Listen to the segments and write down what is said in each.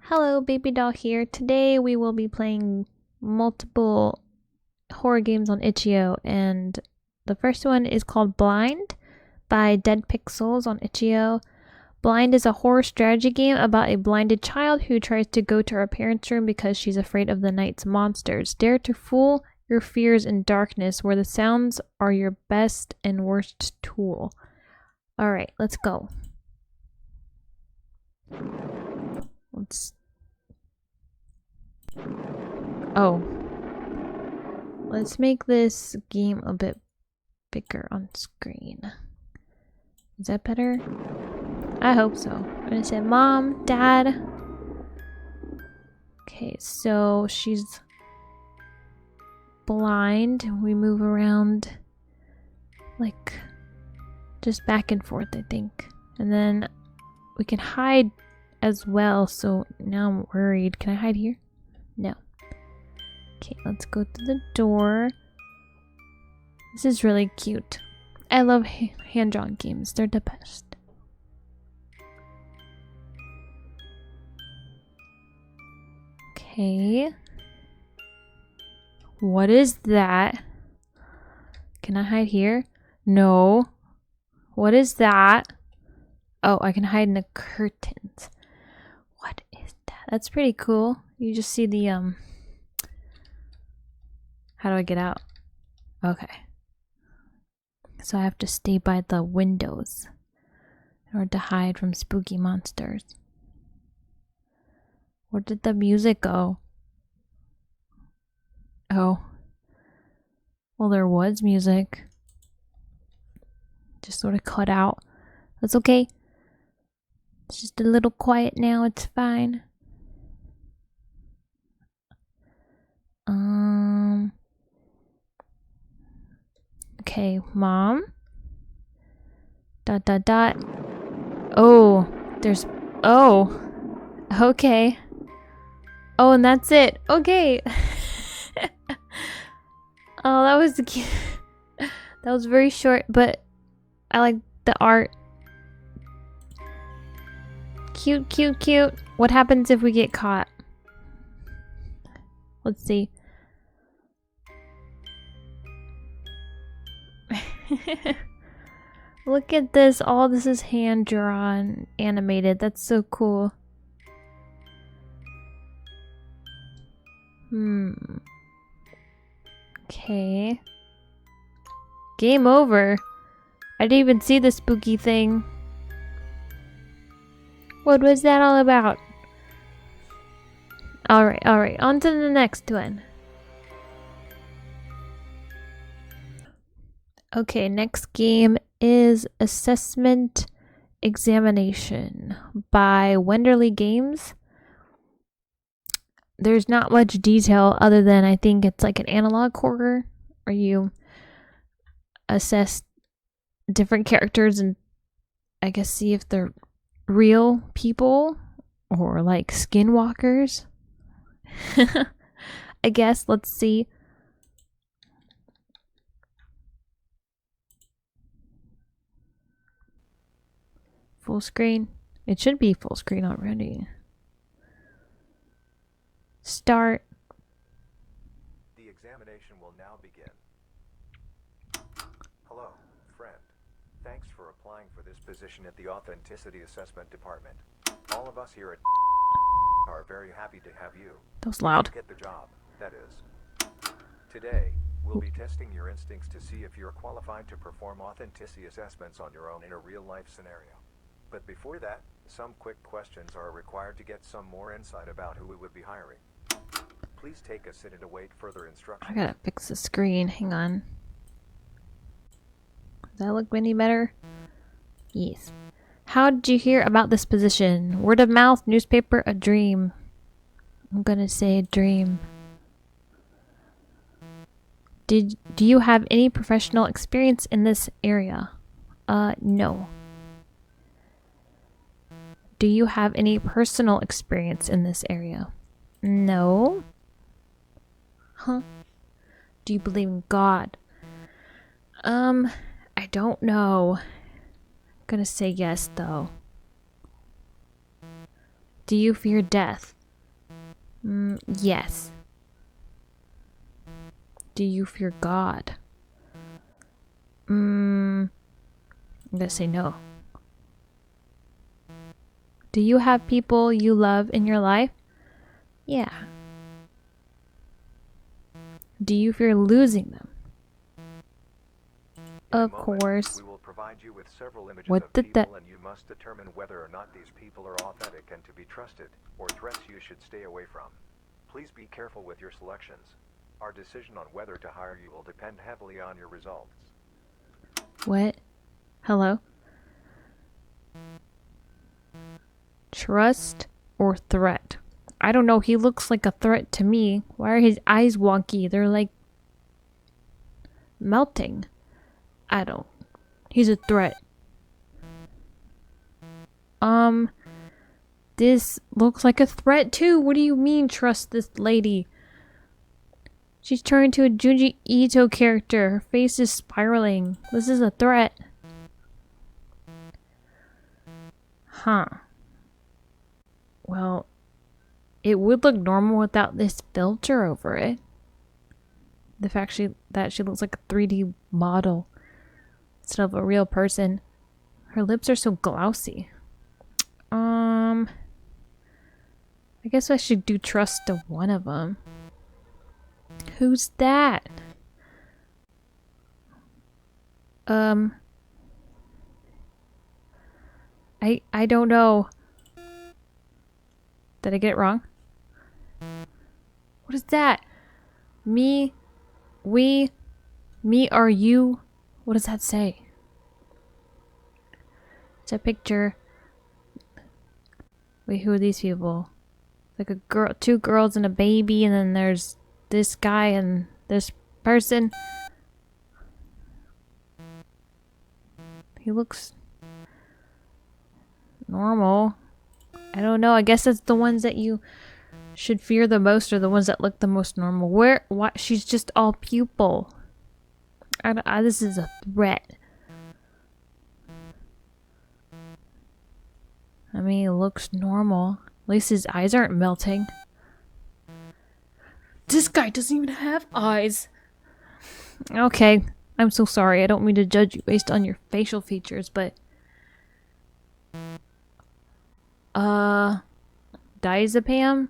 Hello, Baby Doll here. Today we will be playing multiple horror games on itchio, and the first one is called Blind by Dead Pixels on itchio. Blind is a horror strategy game about a blinded child who tries to go to her parents' room because she's afraid of the night's monsters. Dare to fool your fears in darkness, where the sounds are your best and worst tool. Alright, let's go. Let's make this game a bit bigger on screen. Is that better? I hope so. I'm gonna say Mom, Dad. Okay, so she's blind. We move around like just back and forth, I think. And then we can hide as well, so now I'm worried. Can I hide here? No. Okay, let's go to the door. This is really cute. I love hand-drawn games. They're the best. Okay. What is that? Can I hide here? No. What is that? Oh, I can hide in the curtains. What is that? That's pretty cool. You just see the, How do I get out? Okay. So I have to stay by the windows in order to hide from spooky monsters. Where did the music go? Oh. Well, there was music. Just sort of cut out. That's okay. It's just a little quiet now. It's fine. Okay, Mom. ... Oh, there's... Oh. Okay. Oh, and that's it. Okay. Oh, that was cute. That was very short, but I like the art. Cute, cute, cute. What happens if we get caught? Let's see. Look at this. All this is hand drawn, animated. That's so cool. Okay. Game over. I didn't even see the spooky thing. What was that all about? Alright. On to the next one. Okay, next game is Assessment Examination by Wenderly Games. There's not much detail other than I think it's like an analog horror where you assess different characters and I guess see if they're real people or like skinwalkers. I guess. Let's see. Full screen. It should be full screen already. Start. The examination will now begin. Hello, friend. Thanks for applying for this position at the Authenticity Assessment Department. All of us here at are very happy to have you. That was loud. Get the job, that is. Today, we'll be testing your instincts to see if you're qualified to perform authenticity assessments on your own in a real-life scenario. But before that, some quick questions are required to get some more insight about who we would be hiring. Please take a seat and await further instructions. I gotta fix the screen. Hang on. Does that look any better? Yes. How did you hear about this position? Word of mouth, newspaper, a dream. I'm gonna say a dream. Do you have any professional experience in this area? No. Do you have any personal experience in this area? No. Huh? Do you believe in God? I don't know. I'm gonna say yes, though. Do you fear death? Yes. Do you fear God? I'm gonna say no. Do you have people you love in your life? Yeah. Do you fear losing them? Of course. We will provide you with several images What of did that? people, and you must determine whether or not these people are authentic and to be trusted, or threats you should stay away from. Please be careful with your selections. Our decision on whether to hire you will depend heavily on your results. What? Hello? Trust or threat? I don't know. He looks like a threat to me. Why are his eyes wonky? They're like melting. I don't. He's a threat. This looks like a threat too. What do you mean trust this lady? She's turned into a Junji Ito character. Her face is spiraling. This is a threat. Huh. Well, it would look normal without this filter over it. The fact that she looks like a 3D model instead of a real person. Her lips are so glossy. I guess I should do trust to one of them. Who's that? I don't know. Did I get it wrong? What is that? Me, we, me are you? What does that say? It's a picture. Wait, who are these people? Like a girl, two girls and a baby, and then there's this guy and this person. He looks normal. I don't know. I guess that's the ones that you should fear the most, or the ones that look the most normal. What? She's just all pupil. This is a threat. I mean, it looks normal. At least his eyes aren't melting. This guy doesn't even have eyes. Okay, I'm so sorry. I don't mean to judge you based on your facial features, but... Diazepam?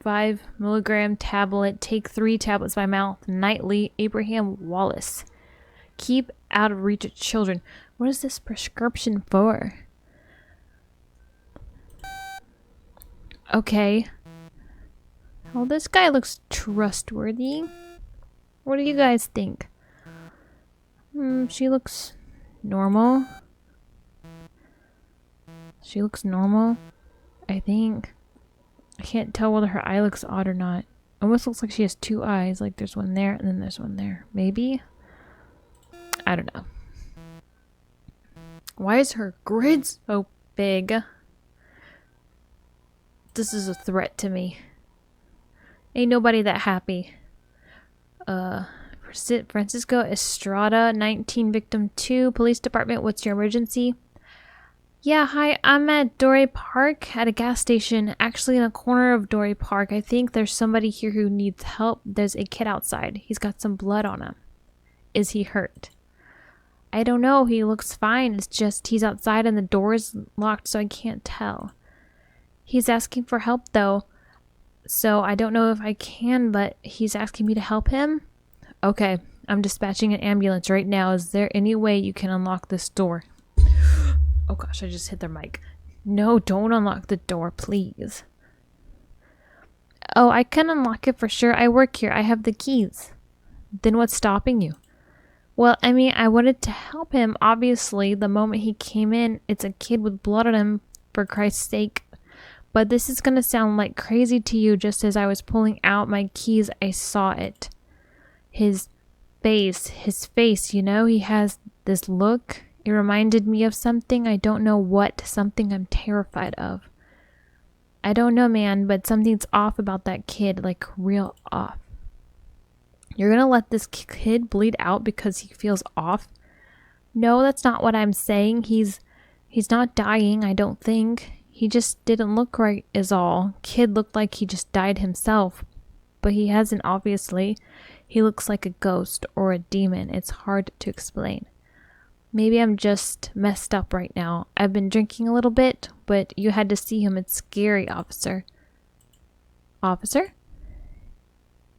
5 milligram tablet. Take 3 tablets by mouth nightly. Abraham Wallace. Keep out of reach of children. What is this prescription for? Okay. Well, this guy looks trustworthy. What do you guys think? She looks normal. She looks normal, I think. I can't tell whether her eye looks odd or not. Almost looks like she has 2 eyes. Like there's one there and then there's one there. Maybe? I don't know. Why is her grid so big? This is a threat to me. Ain't nobody that happy. Francisco Estrada, 19, victim 2, police department. What's your emergency? Yeah, hi, I'm at Dory Park at a gas station, actually in the corner of Dory Park. I think there's somebody here who needs help. There's a kid outside. He's got some blood on him. Is he hurt? I don't know. He looks fine. It's just he's outside and the door is locked, so I can't tell. He's asking for help, though. So I don't know if I can, but he's asking me to help him. Okay, I'm dispatching an ambulance right now. Is there any way you can unlock this door? Oh gosh, I just hit their mic. No, don't unlock the door, please. Oh, I can unlock it for sure. I work here. I have the keys. Then what's stopping you? Well, I mean, I wanted to help him. Obviously, the moment he came in, it's a kid with blood on him, for Christ's sake. But this is going to sound like crazy to you. Just as I was pulling out my keys, I saw it. His face, you know, he has this look. It reminded me of something. I don't know what. Something I'm terrified of. I don't know, man, but something's off about that kid. Like, real off. You're gonna let this kid bleed out because he feels off? No, that's not what I'm saying. He's not dying, I don't think. He just didn't look right is all. Kid looked like he just died himself. But he hasn't, obviously. He looks like a ghost or a demon. It's hard to explain. Maybe I'm just messed up right now. I've been drinking a little bit, but you had to see him. It's scary, officer. Officer?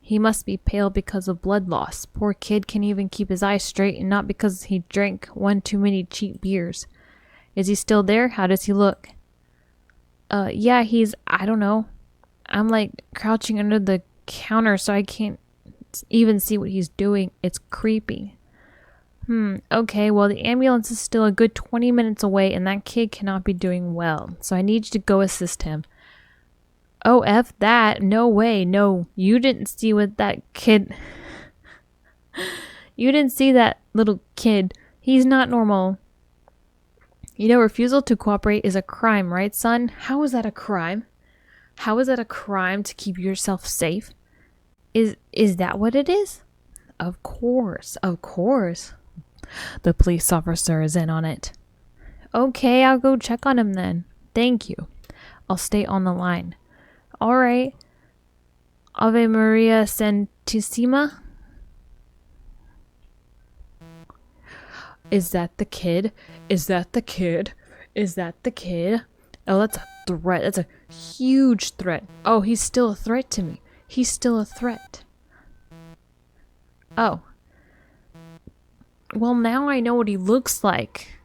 He must be pale because of blood loss. Poor kid can't even keep his eyes straight, and not because he drank one too many cheap beers. Is he still there? How does he look? Yeah, I don't know. I'm like crouching under the counter so I can't even see what he's doing. It's creepy. Okay, well, the ambulance is still a good 20 minutes away, and that kid cannot be doing well, so I need you to go assist him. Oh, F that. No way. No, you didn't see what that kid... You didn't see that little kid. He's not normal. You know, refusal to cooperate is a crime, right, son? How is that a crime? How is that a crime to keep yourself safe? Is that what it is? Of course, of course. The police officer is in on it. Okay, I'll go check on him then. Thank you. I'll stay on the line. All right. Ave Maria Santissima? Is that the kid? Is that the kid? Is that the kid? Oh, that's a threat. That's a huge threat. Oh, he's still a threat to me. He's still a threat. Oh. Well, now I know what he looks like.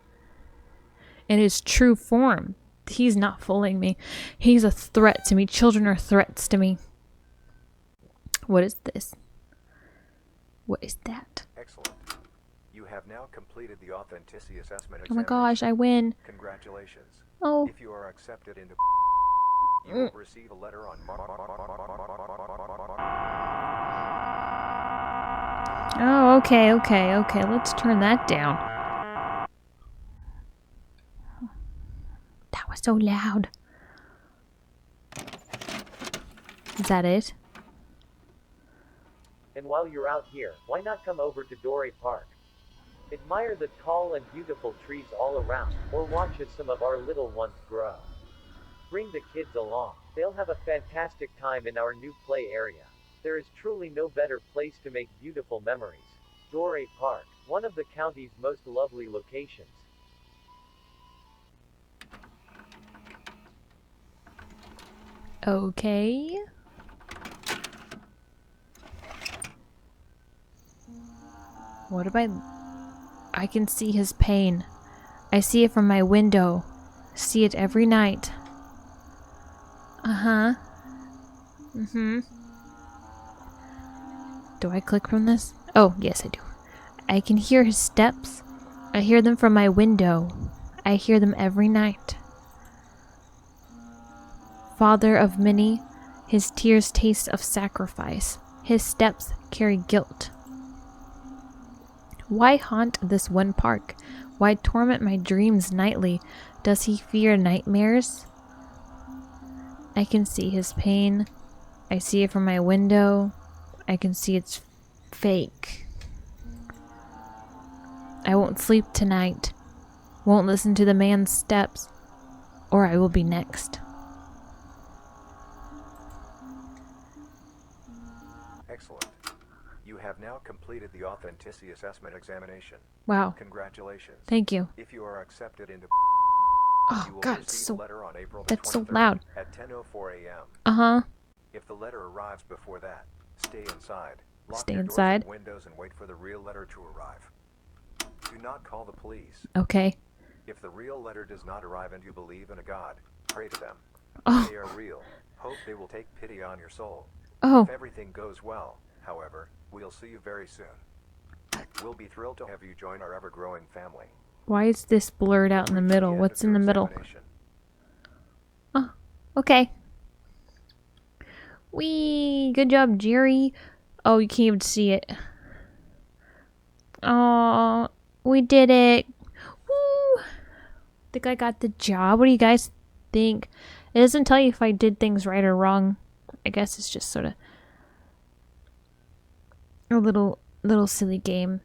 In his true form. He's not fooling me. He's a threat to me. Children are threats to me. What is this? What is that? Excellent. You have now completed the authenticity assessment examination. Oh my gosh, I win. Congratulations. Oh. If you are accepted into you will receive a letter on Oh, okay. Let's turn that down. That was so loud. Is that it? And while you're out here, why not come over to Doré Park? Admire the tall and beautiful trees all around, or watch as some of our little ones grow. Bring the kids along. They'll have a fantastic time in our new play area. There is truly no better place to make beautiful memories. Doré Park, one of the county's most lovely locations. Okay. What if I can see his pain. I see it from my window. See it every night. Uh-huh. Mm-hmm. Do I click from this? Oh, yes I do. I can hear his steps. I hear them from my window. I hear them every night. Father of many, his tears taste of sacrifice. His steps carry guilt. Why haunt this one park? Why torment my dreams nightly? Does he fear nightmares? I can see his pain. I see it from my window. I can see it's fake. I won't sleep tonight. Won't listen to the man's steps. Or I will be next. Excellent. You have now completed the authenticity assessment examination. Wow. Congratulations. Thank you. If you are accepted into Oh you will God, receive so a letter on April that's so 23rd loud. at 10:04 a.m. Uh-huh. If the letter arrives before that, stay inside. Lock Stay your doors inside. and windows and wait for the real letter to arrive. Do not call the police. Okay. If the real letter does not arrive and you believe in a God, pray to them. Oh. They are real. Hope they will take pity on your soul. Oh. If everything goes well, however, we'll see you very soon. We'll be thrilled to have you join our ever-growing family. Why is this blurred out in the middle? End What's of in the your middle? examination. Oh, okay. Wee, good job, Jerry. Oh, you can't even see it. Oh, we did it. Woo! Think I got the job. What do you guys think? It doesn't tell you if I did things right or wrong. I guess it's just sort of a little silly game.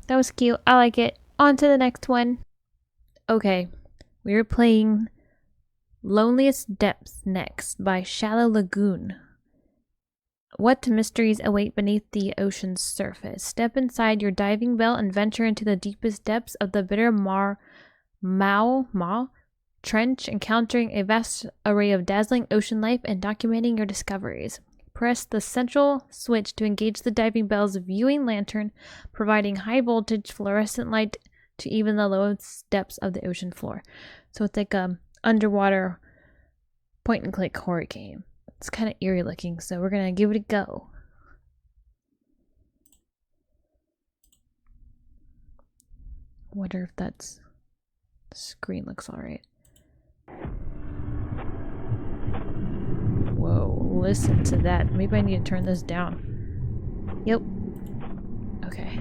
That was cute. I like it. On to the next one. Okay, we are playing Loneliest Depths next by Shallow Lagoon. What mysteries await beneath the ocean's surface? Step inside your diving bell and venture into the deepest depths of the bitter Ma Trench, encountering a vast array of dazzling ocean life and documenting your discoveries. Press the central switch to engage the diving bell's viewing lantern, providing high voltage fluorescent light to even the lowest depths of the ocean floor. So it's like a underwater point and click horror game. It's kind of eerie looking, so we're gonna give it a go. Wonder if that's the screen looks alright. Whoa, listen to that. Maybe I need to turn this down. Yep. Okay.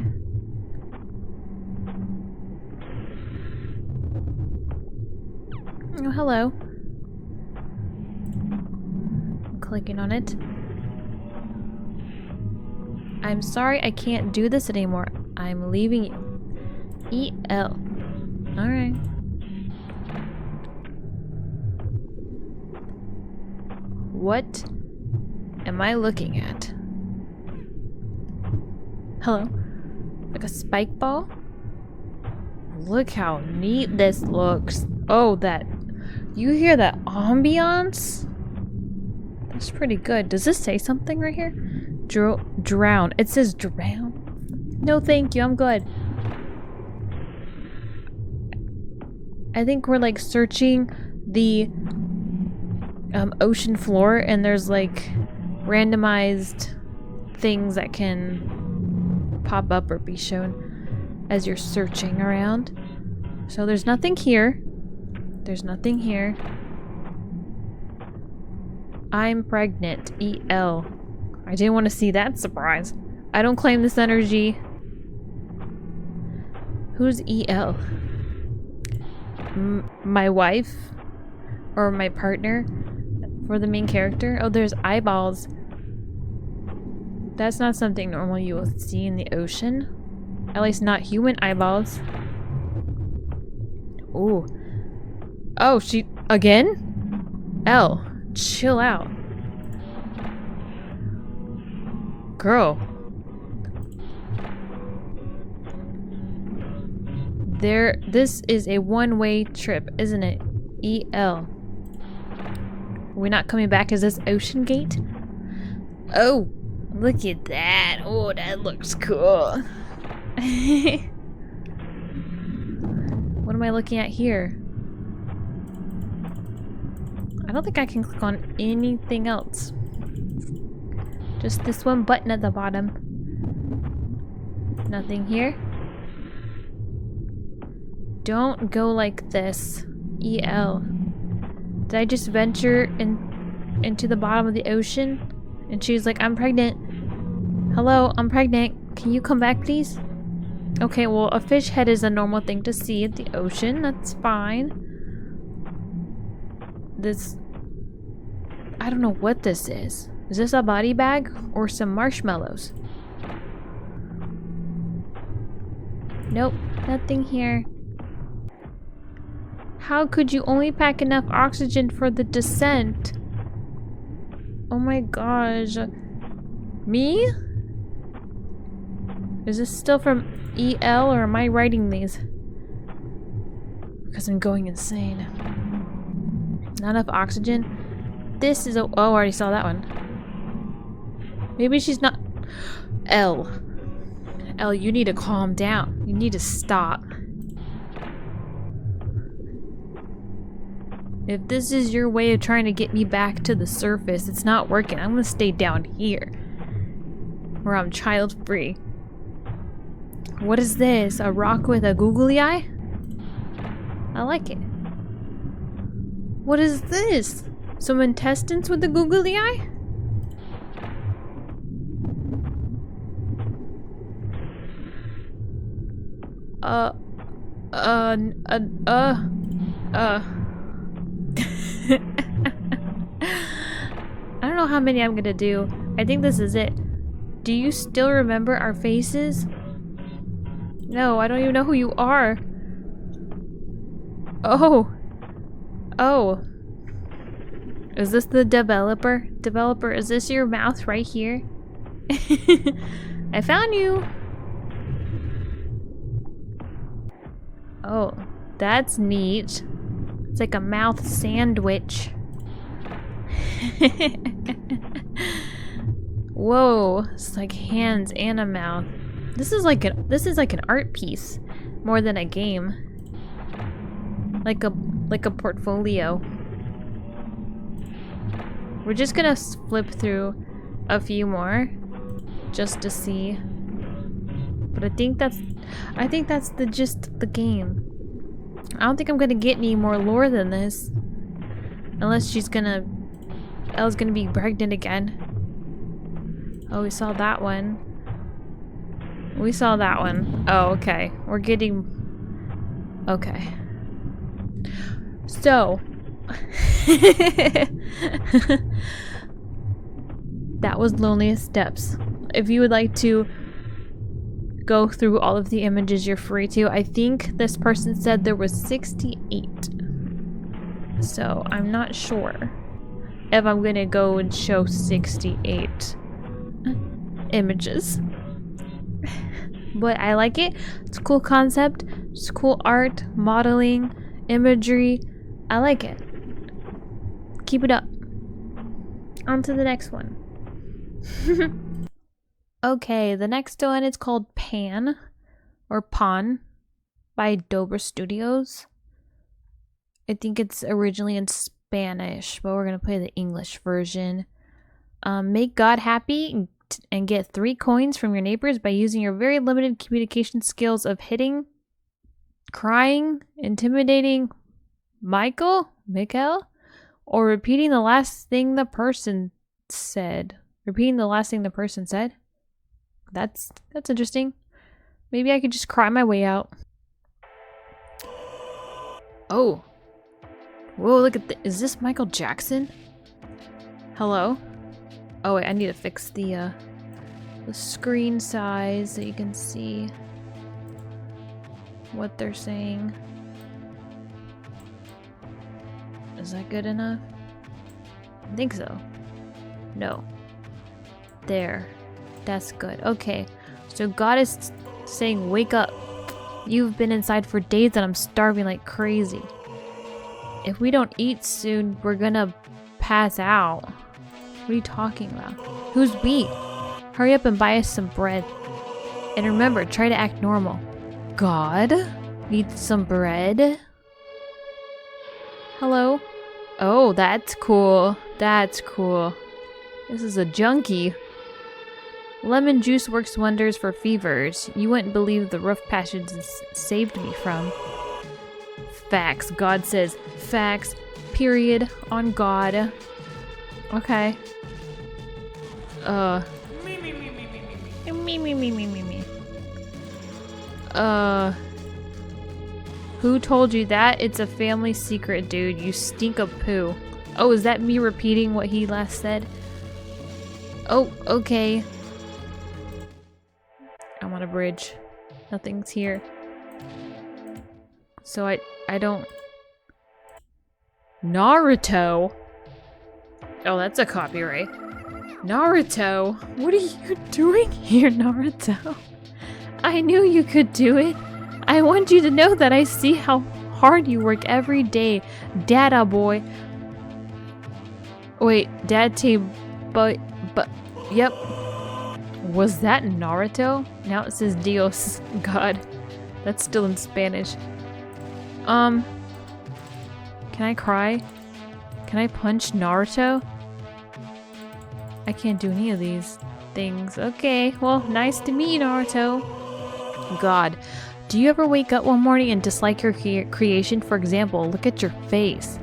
Oh, hello. I'm clicking on it. I'm sorry I can't do this anymore. I'm leaving you. EL. Alright. What am I looking at? Hello? Like a spike ball? Look how neat this looks. Oh, that... You hear that ambiance? That's pretty good. Does this say something right here? Drown. It says drown? No, thank you. I'm good. I think we're like searching the ocean floor, and there's like randomized things that can pop up or be shown as you're searching around. So there's nothing here. There's nothing here. I'm pregnant. EL. I didn't want to see that surprise. I don't claim this energy. Who's EL? My wife? Or my partner? For the main character? Oh, there's eyeballs. That's not something normal you will see in the ocean. At least not human eyeballs. Ooh. Oh, she... Again? L. Chill out. Girl. This is a one-way trip, isn't it? EL. Are we not coming back? Is this Ocean Gate? Oh, look at that. Oh, that looks cool. What am I looking at here? I don't think I can click on anything else. Just this one button at the bottom. Nothing here. Don't go like this. EL. Did I just venture into the bottom of the ocean? And she's like, I'm pregnant. Hello, I'm pregnant. Can you come back, please? Okay, well, a fish head is a normal thing to see at the ocean. That's fine. This... I don't know what this is. Is this a body bag or some marshmallows? Nope, nothing here. How could you only pack enough oxygen for the descent? Oh my gosh. Me? Is this still from EL, or am I writing these? Because I'm going insane. Not enough oxygen? This is a... Oh, I already saw that one. Maybe she's not... L. L, you need to calm down. You need to stop. If this is your way of trying to get me back to the surface, it's not working. I'm gonna stay down here. Where I'm child-free. What is this? A rock with a googly eye? I like it. What is this? Some intestines with a googly eye? I don't know how many I'm gonna do. I think this is it. Do you still remember our faces? No, I don't even know who you are. Oh. Oh. Is this the developer? Developer, is this your mouth right here? I found you. Oh, that's neat. It's like a mouth sandwich. Whoa, it's like hands and a mouth. This is like an art piece more than a game. Like a portfolio. We're just gonna flip through a few more just to see. But I think that's the gist of the game. I don't think I'm gonna get any more lore than this. Unless Elle's gonna be pregnant again. Oh, we saw that one. We saw that one. Oh, okay. We're getting... Okay. So... That was Loneliest Depths. If you would like to go through all of the images, you're free to. I think this person said there was 68. So, I'm not sure if I'm gonna go and show 68 images. But I like it. It's a cool concept. It's cool art, modeling, imagery. I like it. Keep it up. On to the next one. Okay, the next one is called Pan or Pawn by Dober Studios. I think it's originally in Spanish, but we're gonna play the English version. Make God happy and get 3 coins from your neighbors by using your very limited communication skills of hitting, crying, intimidating Michael, or repeating the last thing the person said. Repeating the last thing the person said? That's interesting. Maybe I could just cry my way out. Oh. Whoa, look at is this Michael Jackson? Hello? Oh wait, I need to fix the screen size so you can see what they're saying. Is that good enough? I think so. No. There. That's good. Okay. So God is saying, wake up. You've been inside for days and I'm starving like crazy. If we don't eat soon, we're gonna pass out. What are you talking about? Who's we? Hurry up and buy us some bread. And remember, try to act normal. God? Need some bread? Hello? Oh, that's cool. That's cool. This is a junkie. Lemon juice works wonders for fevers. You wouldn't believe the rough passages saved me from. Facts. God says facts. Period. On God. Okay. Me. Who told you that? It's a family secret, dude. You stink of poo. Oh, is that me repeating what he last said? Oh, okay. I'm on a bridge. Nothing's here. So I don't... Naruto? Oh, that's a copyright. Naruto? What are you doing here, Naruto? I knew you could do it. I want you to know that I see how hard you work every day, Dada boy. Wait, Dad team, but, yep. Was that Naruto? Now it says Dios, God. That's still in Spanish. Can I cry? Can I punch Naruto? I can't do any of these things. Okay, well, nice to meet you, Naruto. God. Do you ever wake up one morning and dislike your creation? For example, look at your face.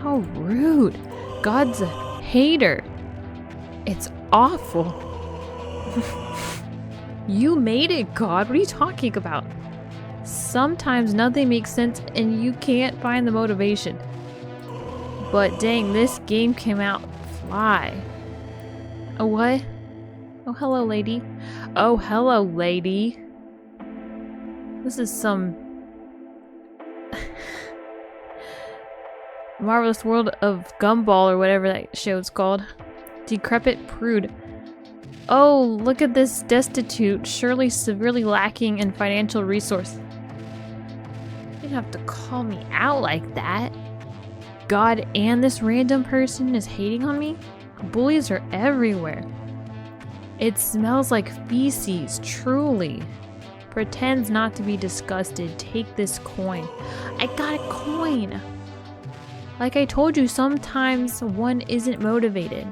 How rude. God's a hater. It's awful. You made it, God. What are you talking about? Sometimes nothing makes sense and you can't find the motivation. But dang, this game came out fly. Oh, what? Oh, hello, lady. Oh, hello, lady. This is some... Marvelous World of Gumball or whatever that show's called. Decrepit prude. Oh, look at this destitute, surely severely lacking in financial resource. You didn't have to call me out like that. God and this random person is hating on me? Bullies are everywhere. It smells like feces, truly. Pretends not to be disgusted. Take this coin. I got a coin! Like I told you, sometimes one isn't motivated.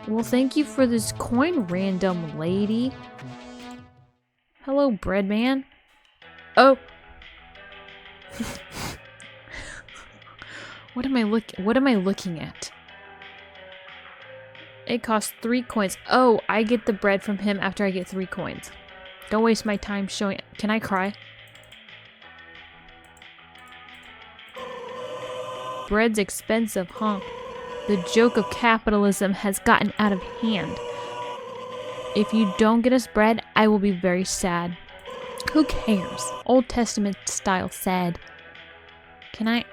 Well, thank you for this coin, random lady. Hello, bread man. Oh. What am I looking at? It costs 3 coins. Oh, I get the bread from him after I get 3 coins. Don't waste my time showing. Can I cry? Bread's expensive, huh? The joke of capitalism has gotten out of hand. If you don't get us bread, I will be very sad. Who cares? Old Testament style sad. Can I...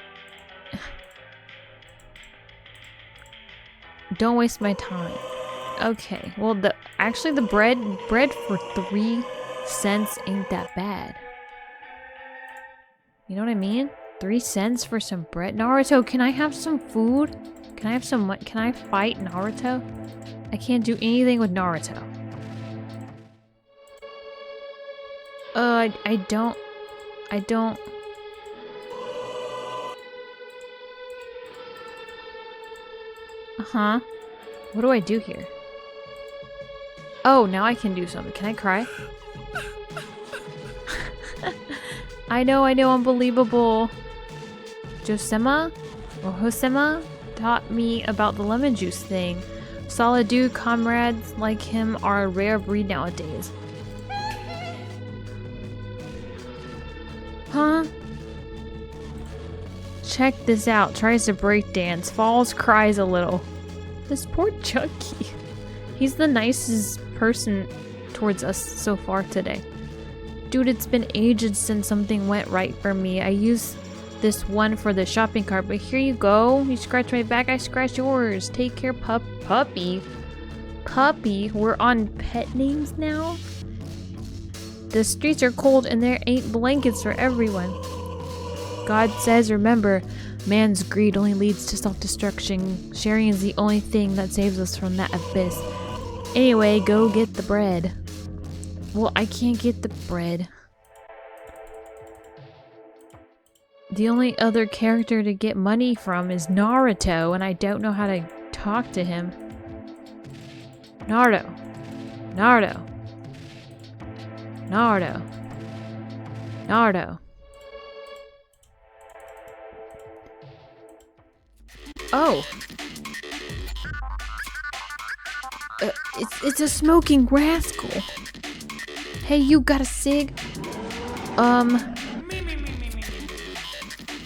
Don't waste my time. Okay, well, actually the bread for 3 cents ain't that bad. You know what I mean? 3 cents for some bread. Naruto, can I have some food? Can I have some? Can I fight Naruto? I can't do anything with Naruto. I don't. Uh-huh. What do I do here? Oh, now I can do something. Can I cry? I know, unbelievable. Josema or Hosema taught me about the lemon juice thing. Solid dude comrades like him are a rare breed nowadays. Huh? Check this out. Tries to break dance. Falls, cries a little. This poor Chucky. He's the nicest person towards us so far today. Dude, it's been ages since something went right for me. I used this one for the shopping cart, but here you go. You scratch my back, I scratch yours. Take care, puppy. Puppy? We're on pet names now? The streets are cold and there ain't blankets for everyone. God says, remember, man's greed only leads to self-destruction. Sharing is the only thing that saves us from that abyss. Anyway, go get the bread. Well, I can't get the bread. The only other character to get money from is Naruto, and I don't know how to talk to him. Naruto. Naruto. Naruto. Naruto. Oh. It's a smoking rascal. Hey, you got a cig?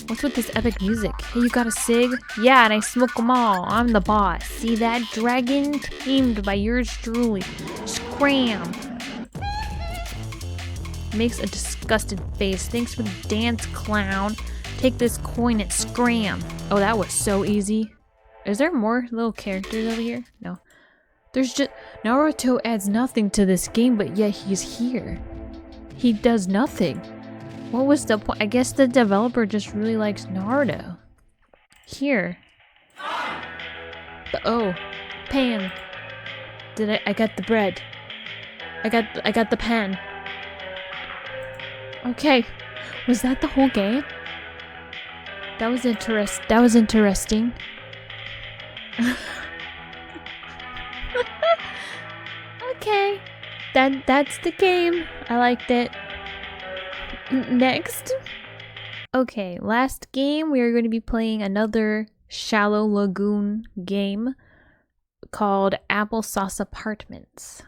What's with this epic music? Hey, you got a cig? Yeah, and I smoke them all. I'm the boss. See that dragon? Tamed by yours truly. Scram. Makes a disgusted face. Thanks for the dance, clown. Take this coin and scram. Oh, that was so easy. Is there more little characters over here? No. There's just... Naruto adds nothing to this game, but yet he's here. He does nothing. What was the point? I guess the developer just really likes Naruto. Here. Oh. Pan. I got the bread. I got the pen. Okay. Was that the whole game? That was interesting. Okay. That's the game. I liked it. Next. Okay, last game we are going to be playing another Shallow Lagoon game called Applesauce Apartments.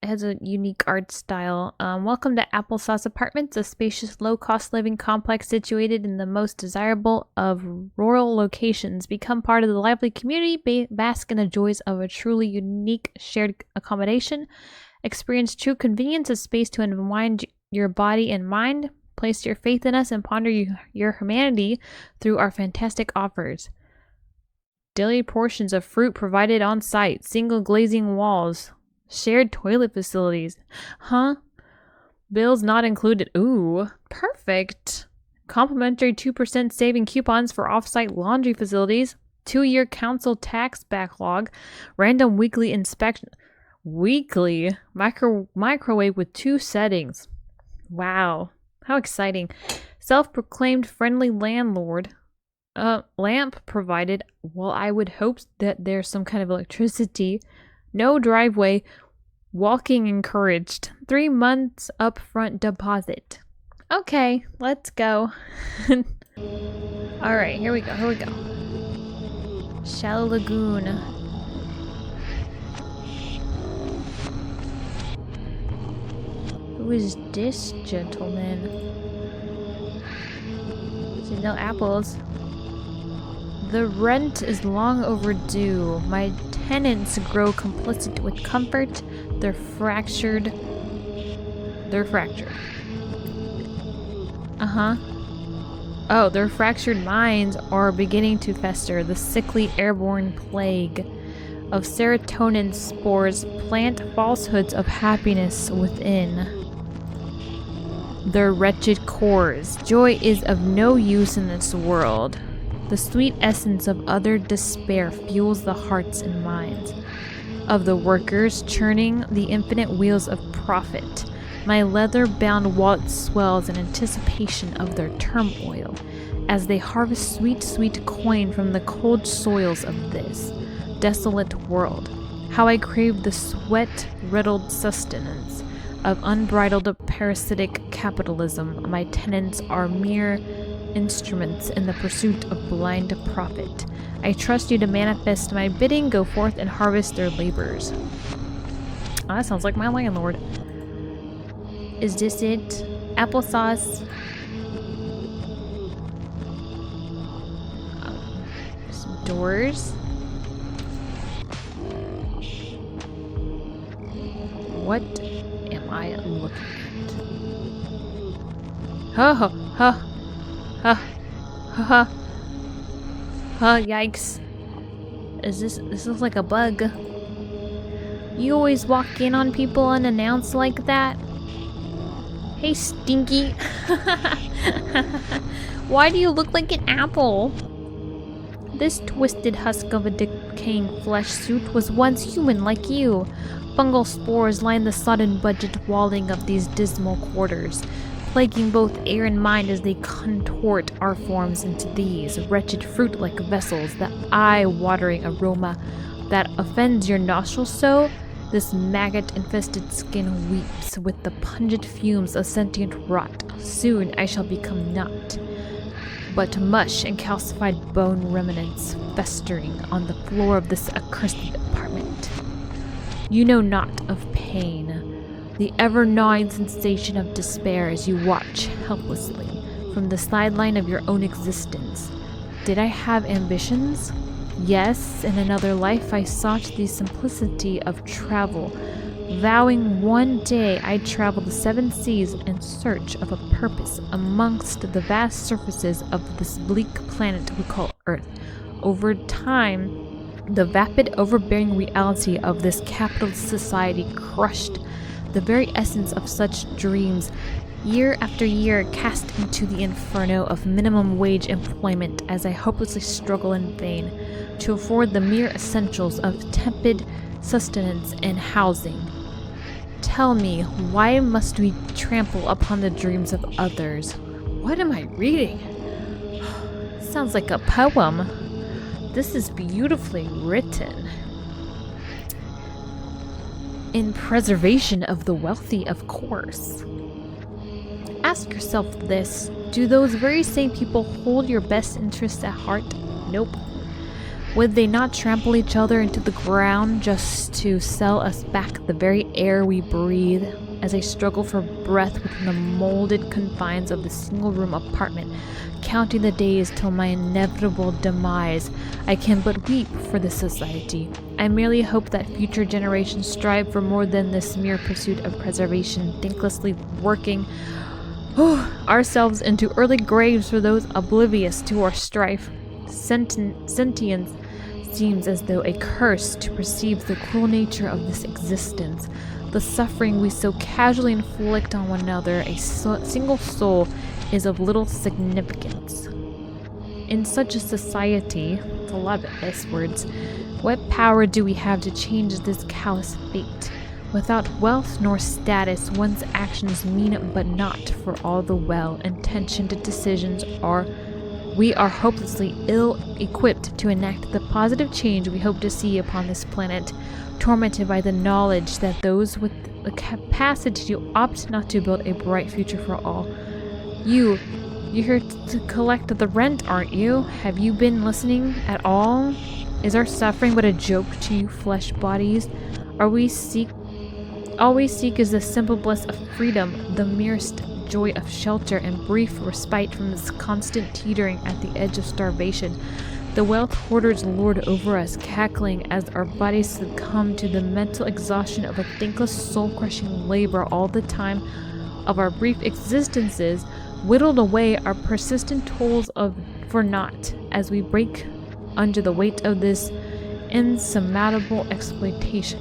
It has a unique art style. Welcome to Applesauce Apartments, a spacious, low-cost living complex situated in the most desirable of rural locations. Become part of the lively community, bask in the joys of a truly unique shared accommodation. Experience true convenience, a space to unwind your body and mind. Place your faith in us and ponder your humanity through our fantastic offers. Daily portions of fruit provided on site, single glazing walls, shared toilet facilities. Huh? Bills not included. Ooh, perfect. Complimentary 2% saving coupons for off-site laundry facilities. 2-year council tax backlog. Random weekly inspection. Weekly microwave with 2 settings. Wow. How exciting. Self-proclaimed friendly landlord. Lamp provided. Well, I would hope that there's some kind of electricity. No driveway. Walking encouraged. 3 months upfront deposit. Okay, let's go. Alright, here we go. Shallow Lagoon. Who is this gentleman? There's no apples. The rent is long overdue. My tenants grow complicit with comfort. They're fractured. Oh, their fractured minds are beginning to fester. The sickly airborne plague of serotonin spores plant falsehoods of happiness within their wretched cores. Joy is of no use in this world. The sweet essence of utter despair fuels the hearts and minds of the workers, churning the infinite wheels of profit. My leather-bound wallet swells in anticipation of their turmoil as they harvest sweet, sweet coin from the cold soils of this desolate world. How I crave the sweat-riddled sustenance of unbridled parasitic capitalism. My tenants are mere instruments in the pursuit of blind profit. I trust you to manifest my bidding. Go forth and harvest their labors. Oh, that sounds like my landlord. Is this it? Applesauce. Some doors. What am I looking at? Yikes. This looks like a bug. You always walk in on people unannounced like that? Hey, Stinky. Why do you look like an apple? This twisted husk of a decaying flesh suit was once human like you. Fungal spores line the sodden budget walling of these dismal quarters, plaguing both air and mind as they contort our forms into these wretched fruit-like vessels. The eye-watering aroma that offends your nostrils so, this maggot-infested skin weeps with the pungent fumes of sentient rot. Soon I shall become naught but mush and calcified bone remnants festering on the floor of this accursed apartment. You know not of pain, the ever-gnawing sensation of despair as you watch helplessly from the sideline of your own existence. Did I have ambitions? Yes, in another life I sought the simplicity of travel, vowing one day I'd travel the 7 seas in search of a purpose amongst the vast surfaces of this bleak planet we call Earth. Over time, the vapid, overbearing reality of this capitalist society crushed the very essence of such dreams. Year after year cast into the inferno of minimum wage employment as I hopelessly struggle in vain to afford the mere essentials of tepid sustenance and housing. Tell me, why must we trample upon the dreams of others? What am I reading? Sounds like a poem. This is beautifully written. In preservation of the wealthy, of course. Ask yourself this: do those very same people hold your best interests at heart? Nope. Would they not trample each other into the ground just to sell us back the very air we breathe? As I struggle for breath within the molded confines of the single-room apartment, counting the days till my inevitable demise, I can but weep for this society. I merely hope that future generations strive for more than this mere pursuit of preservation, thanklessly working ourselves into early graves for those oblivious to our strife. Sentience seems as though a curse to perceive the cruel nature of this existence, the suffering we so casually inflict on one another. A single soul is of little significance. In such a society, it's a lot of S words, what power do we have to change this callous fate? Without wealth nor status, one's actions mean but not for all the well-intentioned decisions we are hopelessly ill-equipped to enact the positive change we hope to see upon this planet, tormented by the knowledge that those with the capacity to opt not to build a bright future for all. You're here to collect the rent, aren't you? Have you been listening at all? Is our suffering but a joke to you flesh bodies? All we seek is the simple bliss of freedom, the merest joy of shelter and brief respite from this constant teetering at the edge of starvation. The wealth hoarders lord over us, cackling as our bodies succumb to the mental exhaustion of a thankless, soul-crushing labor. All the time of our brief existences whittled away our persistent tolls for naught, as we break under the weight of this insurmountable exploitation.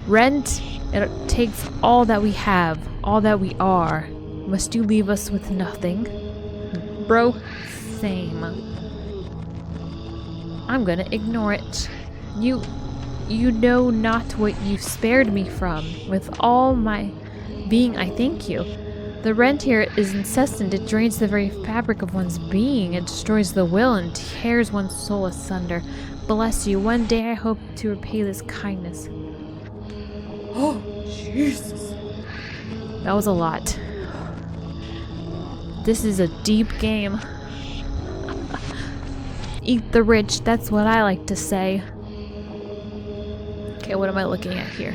Rent, it takes all that we have, all that we are. Must you leave us with nothing? Bro, same. I'm gonna ignore it. You know not what you've spared me from. With all my being, I thank you. The rent here is incessant. It drains the very fabric of one's being. It destroys the will and tears one's soul asunder. Bless you. One day I hope to repay this kindness. Oh, Jesus. That was a lot. This is a deep game. Eat the rich, that's what I like to say. Okay, what am I looking at here?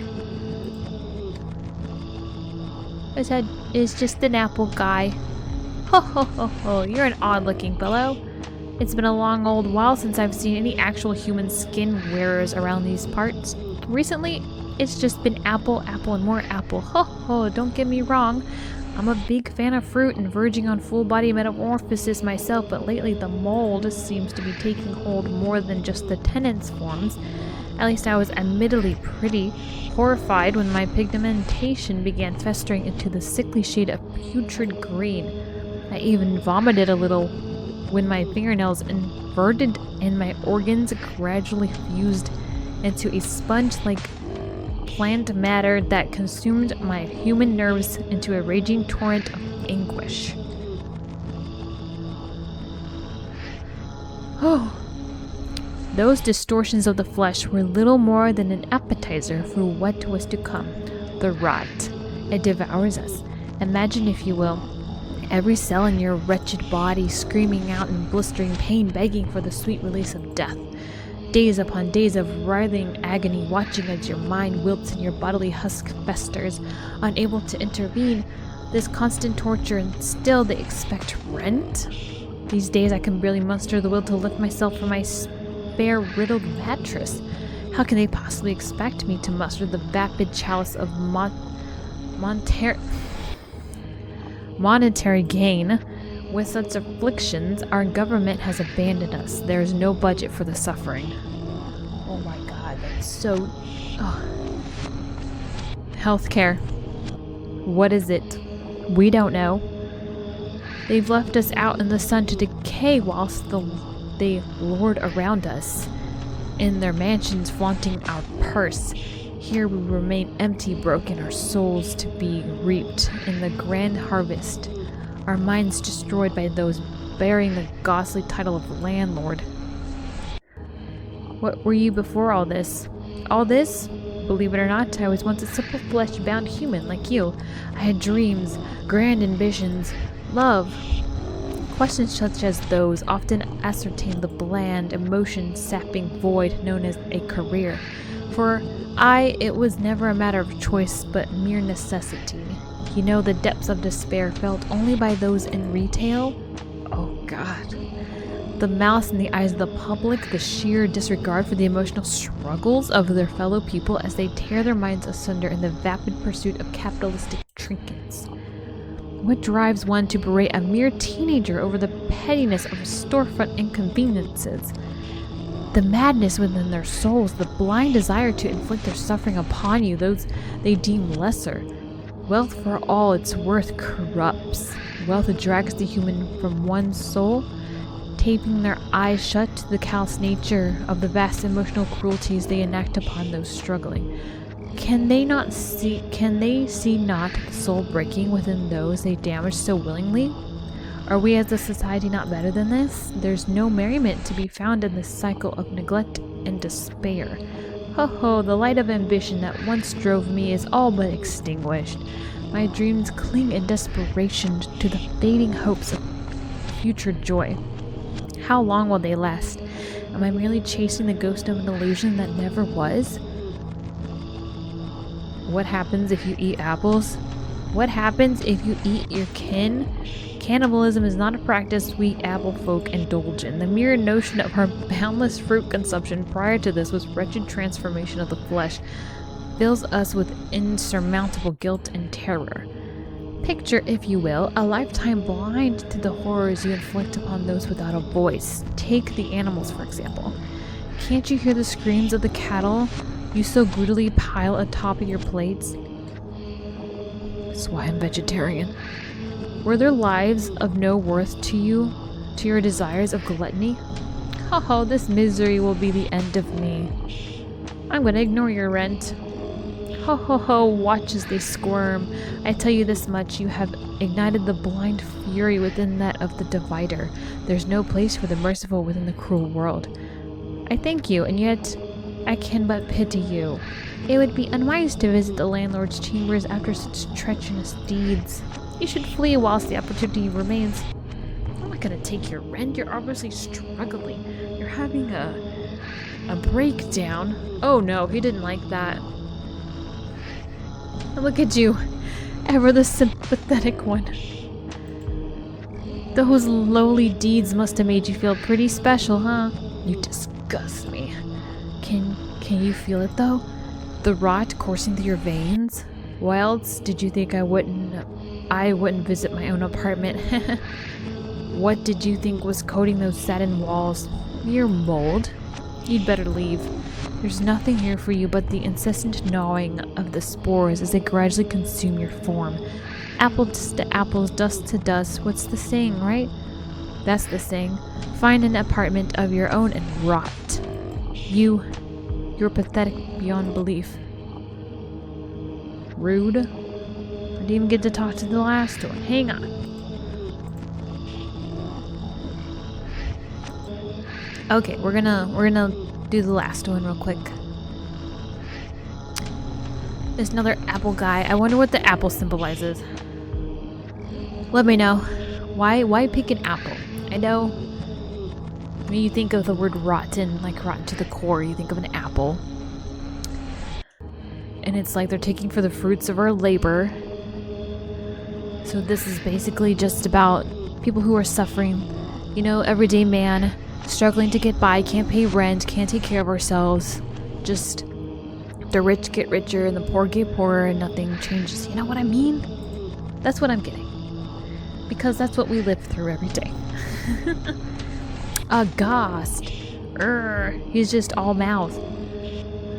His head is just an apple guy. Ho ho ho ho, you're an odd looking fellow. It's been a long old while since I've seen any actual human skin wearers around these parts. Recently, it's just been apple, apple, and more apple. Ho ho, don't get me wrong. I'm a big fan of fruit and verging on full body metamorphosis myself, but lately the mold seems to be taking hold more than just the tenant's forms. At least I was admittedly pretty horrified when my pigmentation began festering into the sickly shade of putrid green. I even vomited a little when my fingernails inverted and my organs gradually fused into a sponge-like plant matter that consumed my human nerves into a raging torrent of anguish. Oh, those distortions of the flesh were little more than an appetizer for what was to come. The rot. It devours us. Imagine, if you will, every cell in your wretched body screaming out in blistering pain, begging for the sweet release of death. Days upon days of writhing agony, watching as your mind wilts and your bodily husk festers, unable to intervene. This constant torture, and still they expect rent? These days I can barely muster the will to lift myself from my spare, riddled mattress. How can they possibly expect me to muster the vapid chalice of monetary gain? With such afflictions, our government has abandoned us. There is no budget for the suffering. Oh my god, that's so... Healthcare. What is it? We don't know. They've left us out in the sun to decay whilst they lord around us in their mansions, flaunting our purse. Here we remain empty, broken, our souls to be reaped in the grand harvest. Our minds destroyed by those bearing the ghastly title of landlord. What were you before all this? All this? Believe it or not, I was once a simple flesh-bound human like you. I had dreams, grand ambitions, love. Questions such as those often ascertain the bland, emotion-sapping void known as a career. For it was never a matter of choice, but mere necessity. You know the depths of despair felt only by those in retail? Oh God. The malice in the eyes of the public, the sheer disregard for the emotional struggles of their fellow people as they tear their minds asunder in the vapid pursuit of capitalistic trinkets. What drives one to berate a mere teenager over the pettiness of storefront inconveniences? The madness within their souls, the blind desire to inflict their suffering upon you, those they deem lesser. Wealth for all its worth corrupts. Wealth drags the human from one soul, taping their eyes shut to the callous nature of the vast emotional cruelties they enact upon those struggling. Can they see not the soul breaking within those they damage so willingly? Are we as a society not better than this? There's no merriment to be found in this cycle of neglect and despair. Ho ho, the light of ambition that once drove me is all but extinguished. My dreams cling in desperation to the fading hopes of future joy. How long will they last? Am I merely chasing the ghost of an illusion that never was? What happens if you eat apples? What happens if you eat your kin? Cannibalism is not a practice we apple folk indulge in. The mere notion of our boundless fruit consumption prior to this was wretched transformation of the flesh fills us with insurmountable guilt and terror. Picture, if you will, a lifetime blind to the horrors you inflict upon those without a voice. Take the animals, for example. Can't you hear the screams of the cattle you so brutally pile atop of your plates? That's why I'm vegetarian. Were their lives of no worth to you, to your desires of gluttony? Ho ho, this misery will be the end of me. I'm gonna ignore your rent. Ho ho ho, watch as they squirm. I tell you this much, you have ignited the blind fury within that of the divider. There's no place for the merciful within the cruel world. I thank you, and yet I can but pity you. It would be unwise to visit the landlord's chambers after such treacherous deeds. You should flee whilst the opportunity remains. I'm not gonna take your rent. You're obviously struggling. You're having a breakdown. Oh no, he didn't like that. And look at you, ever the sympathetic one. Those lowly deeds must have made you feel pretty special, huh? You disgust me. Can you feel it though? The rot coursing through your veins? Why else did you think I wouldn't visit my own apartment? What did you think was coating those satin walls? Mere mold. You'd better leave. There's nothing here for you but the incessant gnawing of the spores as they gradually consume your form. Apples to apples, dust to dust. What's the saying, right? That's the saying. Find an apartment of your own and rot. You're pathetic beyond belief. Rude. I didn't even get to talk to the last one. Hang on. Okay, we're gonna do the last one real quick. There's another apple guy. I wonder what the apple symbolizes. Let me know. Why pick an apple? I know when you think of the word rotten, like rotten to the core, you think of an apple. And it's like they're taking for the fruits of our labor. So this is basically just about people who are suffering. You know, everyday man, struggling to get by, can't pay rent, can't take care of ourselves. Just the rich get richer and the poor get poorer and nothing changes. You know what I mean? That's what I'm getting. Because that's what we live through every day. Aghast. He's just all mouth.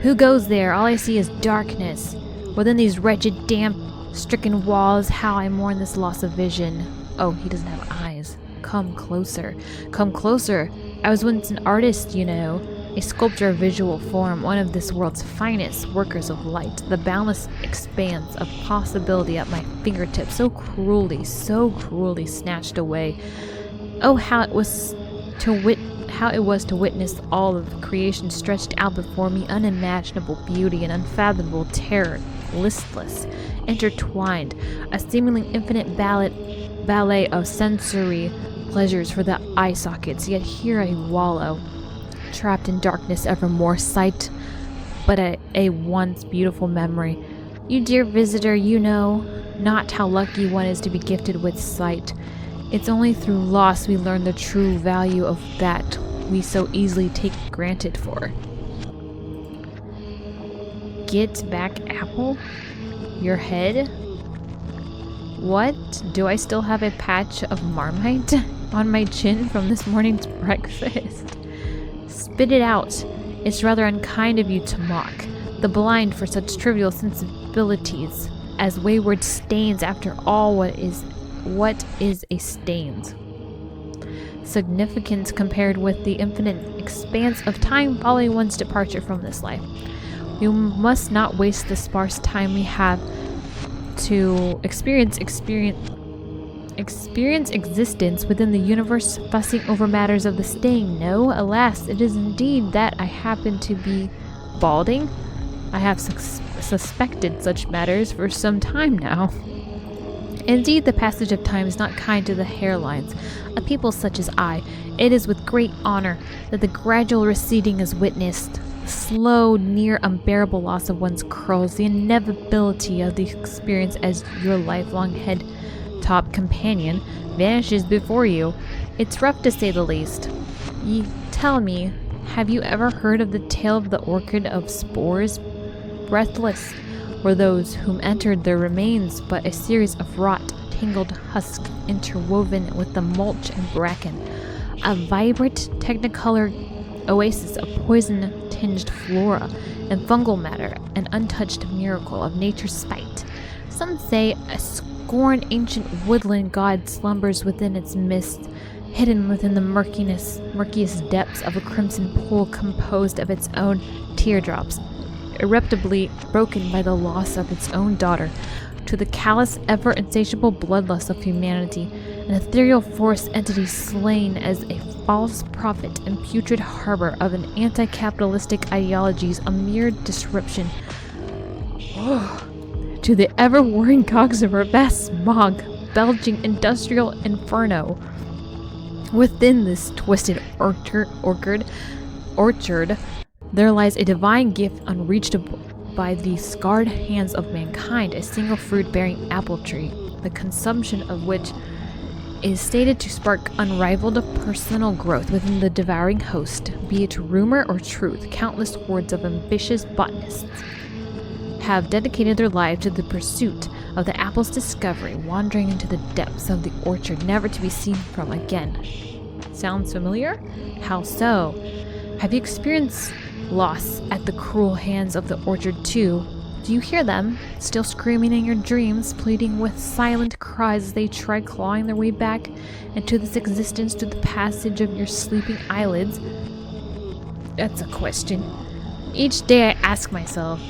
Who goes there? All I see is darkness. Within these wretched, damp, stricken walls, how I mourn this loss of vision. Oh, he doesn't have eyes. Come closer. Come closer. I was once an artist, you know. A sculptor of visual form, one of this world's finest workers of light. The boundless expanse of possibility at my fingertips, so cruelly snatched away. Oh, how it was to witness all of creation stretched out before me, unimaginable beauty and unfathomable terror, listless, intertwined, a seemingly infinite ballet of sensory pleasures for the eye sockets, yet here I wallow, trapped in darkness evermore, sight but a once beautiful memory. You dear visitor, you know not how lucky one is to be gifted with sight. It's only through loss we learn the true value of that we so easily take granted for. Get back, Apple? Your head? What? Do I still have a patch of Marmite on my chin from this morning's breakfast? Spit it out. It's rather unkind of you to mock the blind for such trivial sensibilities as wayward stains. After all, what is a stains? Significant compared with the infinite expanse of time following one's departure from this life. We must not waste the sparse time we have to experience existence within the universe fussing over matters of the staying. No, alas, it is indeed that I happen to be balding. I have suspected such matters for some time now. Indeed, the passage of time is not kind to the hairlines of people such as I. It is with great honor that the gradual receding is witnessed. Slow, near unbearable loss of one's curls, the inevitability of the experience as your lifelong head-top companion vanishes before you. It's rough to say the least. Tell me, have you ever heard of the tale of the orchid of spores? Breathless were those whom entered their remains, but a series of wrought, tangled husks interwoven with the mulch and bracken. A vibrant, technicolor oasis of poison-tinged flora and fungal matter, an untouched miracle of nature's spite. Some say a scorned ancient woodland god slumbers within its mist, hidden within the murkiest depths of a crimson pool composed of its own teardrops, irreparably broken by the loss of its own daughter. To the callous, ever-insatiable bloodlust of humanity, an ethereal force entity slain as a false prophet and putrid harbor of an anti-capitalistic ideologies, a mere disruption. To the ever-whirring cogs of a vast smog, belching industrial inferno. Within this twisted orchard, there lies a divine gift unreachable by the scarred hands of mankind, a single fruit-bearing apple tree, the consumption of which is stated to spark unrivaled personal growth within the devouring host. Be it rumor or truth, countless hordes of ambitious botanists have dedicated their lives to the pursuit of the apple's discovery, wandering into the depths of the orchard, never to be seen from again. Sounds familiar? How so? Have you experienced loss at the cruel hands of the orchard too? Do you hear them, still screaming in your dreams, pleading with silent cries as they try clawing their way back into this existence through the passage of your sleeping eyelids? That's a question. Each day I ask myself,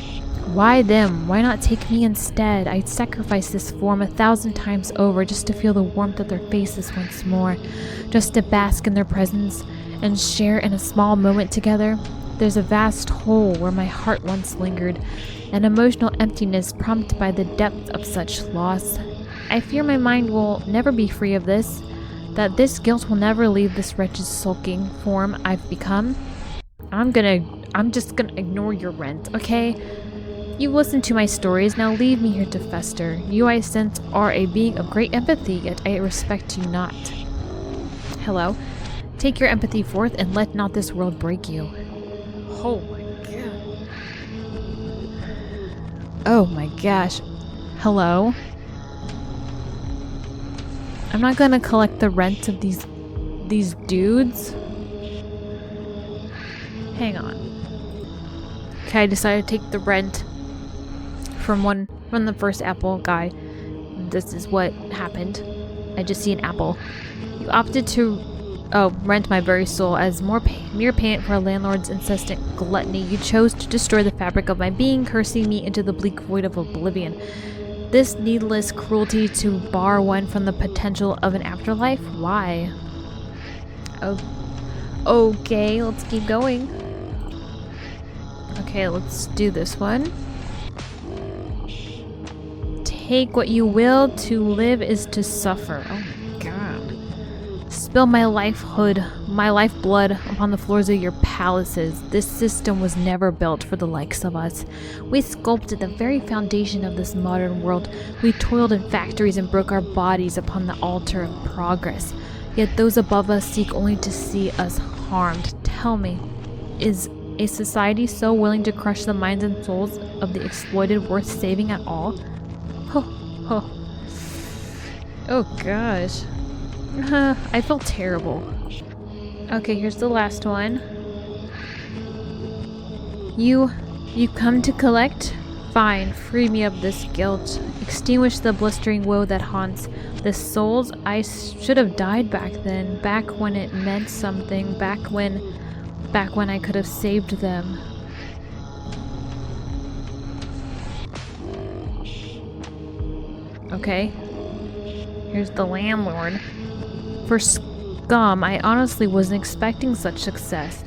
why them? Why not take me instead? I'd sacrifice this form 1,000 times over just to feel the warmth of their faces once more, just to bask in their presence and share in a small moment together. There's a vast hole where my heart once lingered, an emotional emptiness prompted by the depth of such loss. I fear my mind will never be free of this, that this guilt will never leave this wretched sulking form I've become. I'm just gonna ignore your rent, okay? You've listened to my stories, now leave me here to fester. You, I sense, are a being of great empathy, yet I respect you not. Hello? Take your empathy forth, and let not this world break you. Oh my god. Oh my gosh. Hello? I'm not gonna collect the rent of these dudes. Hang on. Okay, I decided to take the rent from the first apple guy. This is what happened. I just see an apple. You opted to rent my very soul as mere payment for a landlord's incessant gluttony. You chose to destroy the fabric of my being, cursing me into the bleak void of oblivion. This needless cruelty to bar one from the potential of an afterlife? Why? Oh, okay, let's keep going. Okay, let's do this one. Take what you will, to live is to suffer. Oh my god. Spill my lifehood, my lifeblood upon the floors of your palaces. This system was never built for the likes of us. We sculpted the very foundation of this modern world. We toiled in factories and broke our bodies upon the altar of progress. Yet those above us seek only to see us harmed. Tell me, is a society so willing to crush the minds and souls of the exploited worth saving at all? Oh gosh. I feel terrible. Okay, here's the last one. You come to collect? Fine, free me of this guilt. Extinguish the blistering woe that haunts the souls. I should have died back then, back when it meant something, back when I could have saved them. Okay. Here's the landlord. For scum, I honestly wasn't expecting such success.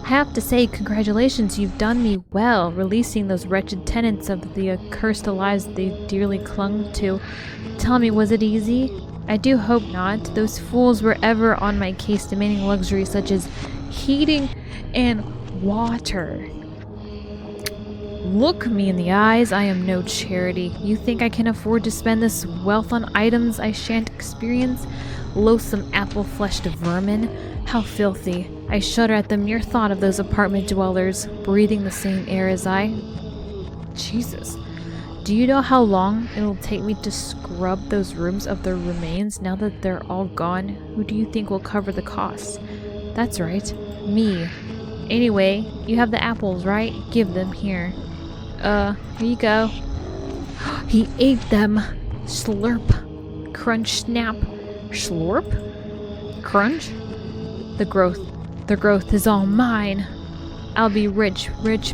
I have to say, congratulations, you've done me well, releasing those wretched tenants of the accursed lives they dearly clung to. Tell me, was it easy? I do hope not. Those fools were ever on my case demanding luxuries such as heating and water. Look me in the eyes, I am no charity. You think I can afford to spend this wealth on items I shan't experience? Loathsome apple-fleshed vermin. How filthy. I shudder at the mere thought of those apartment dwellers breathing the same air as I. Jesus. Do you know how long it'll take me to scrub those rooms of their remains now that they're all gone? Who do you think will cover the costs? That's right, me. Anyway, you have the apples, right? Give them here. Here you go. He ate them. Slurp. Crunch, snap. Slurp? Crunch? The growth is all mine. I'll be rich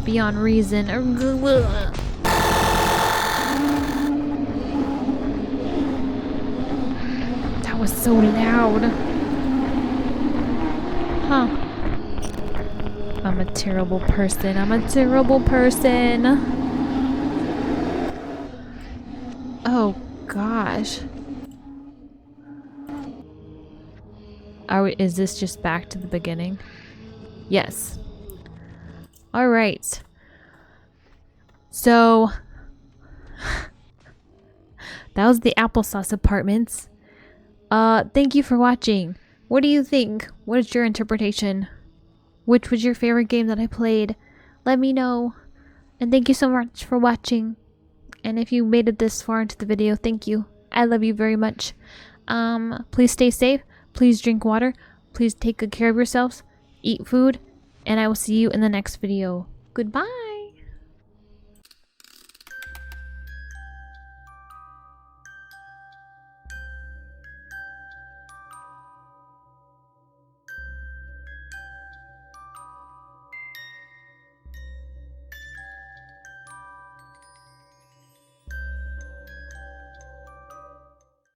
beyond reason. That was so loud. Huh. I'm a terrible person. Oh gosh. Is this just back to the beginning? Yes. Alright. So that was the Applesauce Apartments. Thank you for watching. What do you think? What is your interpretation? Which was your favorite game that I played? Let me know. And thank you so much for watching. And if you made it this far into the video, thank you. I love you very much. Please stay safe. Please drink water. Please take good care of yourselves. Eat food. And I will see you in the next video. Goodbye.